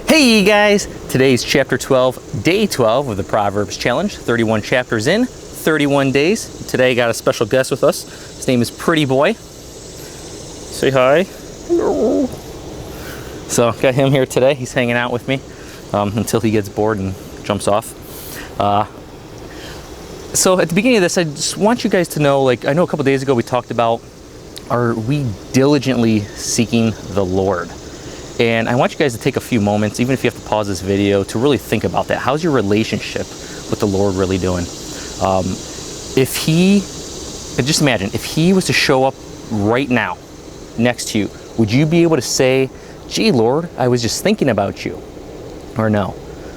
Hey guys! Today's chapter 12, day 12 of the Proverbs challenge. 31 chapters in, 31 days. Today got a special guest with us. His name is Pretty Boy. Say hi. Hello. So got him here today. He's hanging out with me until he gets bored and jumps off. So at the beginning of this, I just want you guys to know, I know a couple days ago we talked about, are we diligently seeking the Lord? And I want you guys to take a few moments, even if you have to pause this video, to really think about that. How's your relationship with the Lord really doing? Just imagine, if he was to show up right now next to you, would you be able to say, gee, Lord, I was just thinking about you, or no?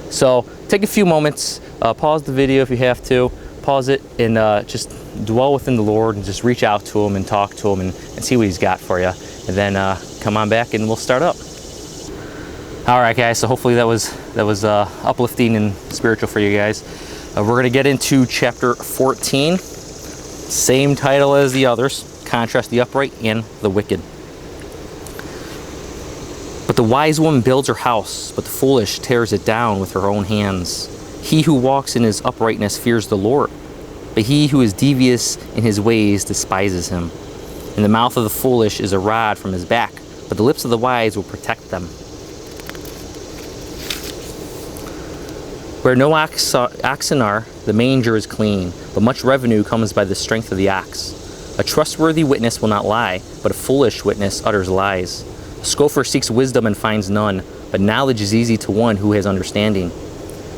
So take a few moments, pause the video if you have to, pause it, and just dwell within the Lord and just reach out to him and talk to him and see what he's got for you. And then come on back and we'll start up. All right, guys, so hopefully that was uplifting and spiritual for you guys. We're going to get into chapter 14. Same title as the others. Contrast the upright and the wicked. But the wise woman builds her house, but the foolish tears it down with her own hands. He who walks in his uprightness fears the Lord, but he who is devious in his ways despises him. In the mouth of the foolish is a rod from his back, but the lips of the wise will protect them. Where no oxen are, the manger is clean, but much revenue comes by the strength of the ox. A trustworthy witness will not lie, but a foolish witness utters lies. A scoffer seeks wisdom and finds none, but knowledge is easy to one who has understanding.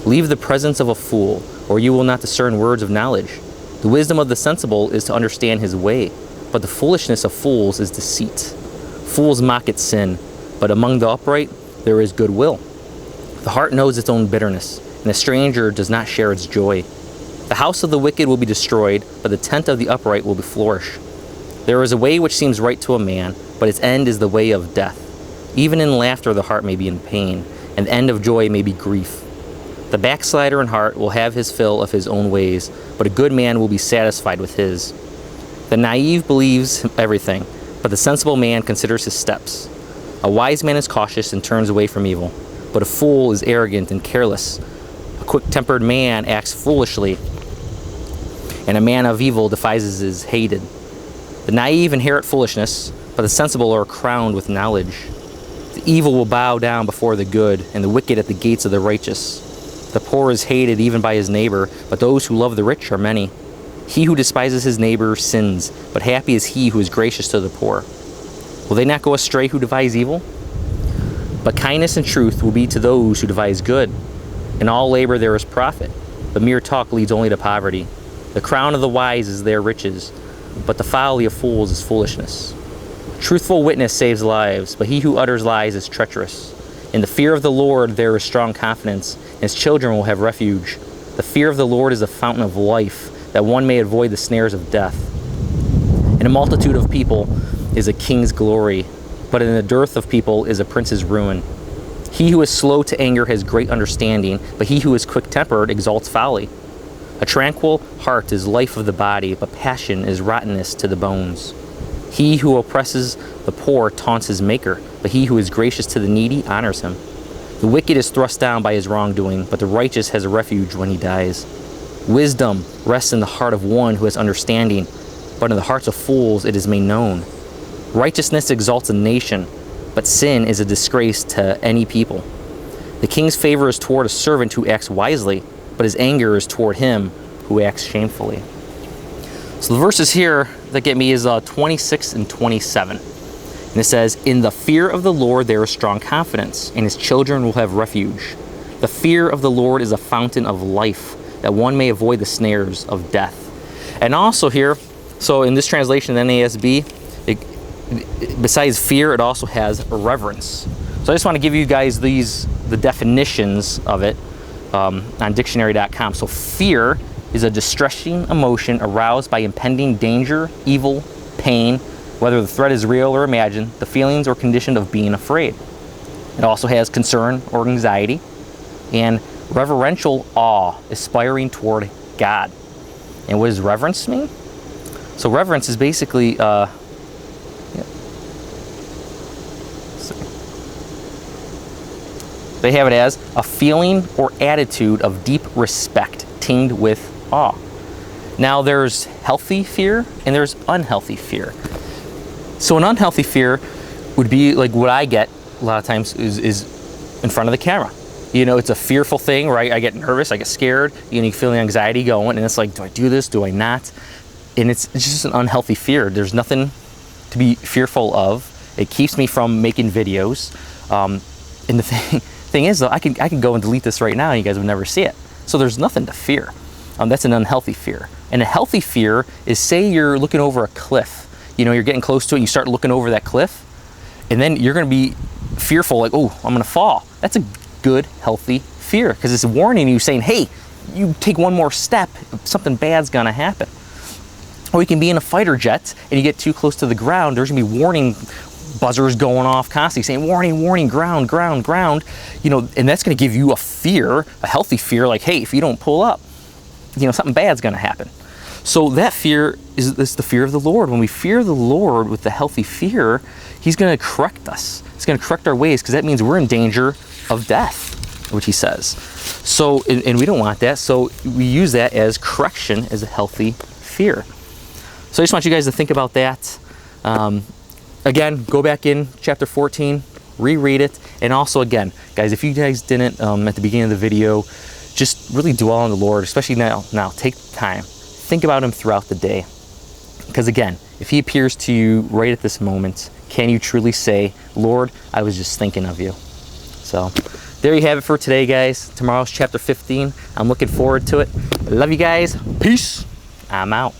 Leave the presence of a fool, or you will not discern words of knowledge. The wisdom of the sensible is to understand his way, but the foolishness of fools is deceit. Fools mock at sin, but among the upright there is goodwill. The heart knows its own bitterness, and a stranger does not share its joy. The house of the wicked will be destroyed, but the tent of the upright will flourish. There is a way which seems right to a man, but its end is the way of death. Even in laughter the heart may be in pain, and the end of joy may be grief. The backslider in heart will have his fill of his own ways, but a good man will be satisfied with his. The naive believes everything, but the sensible man considers his steps. A wise man is cautious and turns away from evil, but a fool is arrogant and careless. A quick-tempered man acts foolishly, and a man of evil devises is hated. The naive inherit foolishness, but the sensible are crowned with knowledge. The evil will bow down before the good, and the wicked at the gates of the righteous. The poor is hated even by his neighbor, but those who love the rich are many. He who despises his neighbor sins, but happy is he who is gracious to the poor. Will they not go astray who devise evil? But kindness and truth will be to those who devise good. In all labor there is profit, but mere talk leads only to poverty. The crown of the wise is their riches, but the folly of fools is foolishness. A truthful witness saves lives, but he who utters lies is treacherous. In the fear of the Lord there is strong confidence, and his children will have refuge. The fear of the Lord is a fountain of life, that one may avoid the snares of death. In a multitude of people is a king's glory, but in the dearth of people is a prince's ruin. He who is slow to anger has great understanding, but he who is quick-tempered exalts folly. A tranquil heart is life of the body, but passion is rottenness to the bones. He who oppresses the poor taunts his maker, but he who is gracious to the needy honors him. The wicked is thrust down by his wrongdoing, but the righteous has a refuge when he dies. Wisdom rests in the heart of one who has understanding, but in the hearts of fools it is made known. Righteousness exalts a nation, but sin is a disgrace to any people. The king's favor is toward a servant who acts wisely, but his anger is toward him who acts shamefully. So the verses here that get me is 26 and 27. And it says, in the fear of the Lord there is strong confidence, and his children will have refuge. The fear of the Lord is a fountain of life, that one may avoid the snares of death. And also here, so in this translation, the NASB, besides fear, it also has reverence. So I just want to give you guys the definitions of it on dictionary.com. So fear is a distressing emotion aroused by impending danger, evil, pain, whether the threat is real or imagined, the feelings or condition of being afraid. It also has concern or anxiety, and reverential awe, aspiring toward God. And what does reverence mean? So reverence is basically They have it as a feeling or attitude of deep respect tinged with awe. Now there's healthy fear and there's unhealthy fear. So an unhealthy fear would be like what I get a lot of times is in front of the camera. You know, it's a fearful thing, right? I get nervous, I get scared, you feel the anxiety going, and it's like, do I do this, do I not? And it's just an unhealthy fear. There's nothing to be fearful of. It keeps me from making videos. And the thing is though, I can go and delete this right now and you guys would never see it. So there's nothing to fear. That's an unhealthy fear. And a healthy fear is, say you're looking over a cliff, you're getting close to it, and you start looking over that cliff, and then you're gonna be fearful, like, oh, I'm gonna fall. That's a good, healthy fear, because it's warning you, saying, hey, you take one more step, something bad's gonna happen. Or you can be in a fighter jet and you get too close to the ground, there's gonna be warning buzzers going off constantly saying, warning, warning, ground, ground, ground, and that's gonna give you a fear, a healthy fear, like, hey, if you don't pull up, something bad's gonna happen. So that fear is the fear of the Lord. When we fear the Lord with the healthy fear, He's gonna correct us. He's gonna correct our ways, because that means we're in danger of death, which He says. So, and we don't want that, so we use that as correction, as a healthy fear. So I just want you guys to think about that. Again, go back in chapter 14, reread it, and also again, guys, if you guys didn't at the beginning of the video, just really dwell on the Lord, especially now. Take time, think about Him throughout the day, because again, if He appears to you right at this moment, can you truly say, Lord, I was just thinking of you? So there you have it for today, guys. Tomorrow's chapter 15. I'm looking forward to it. I love you guys. Peace. I'm out.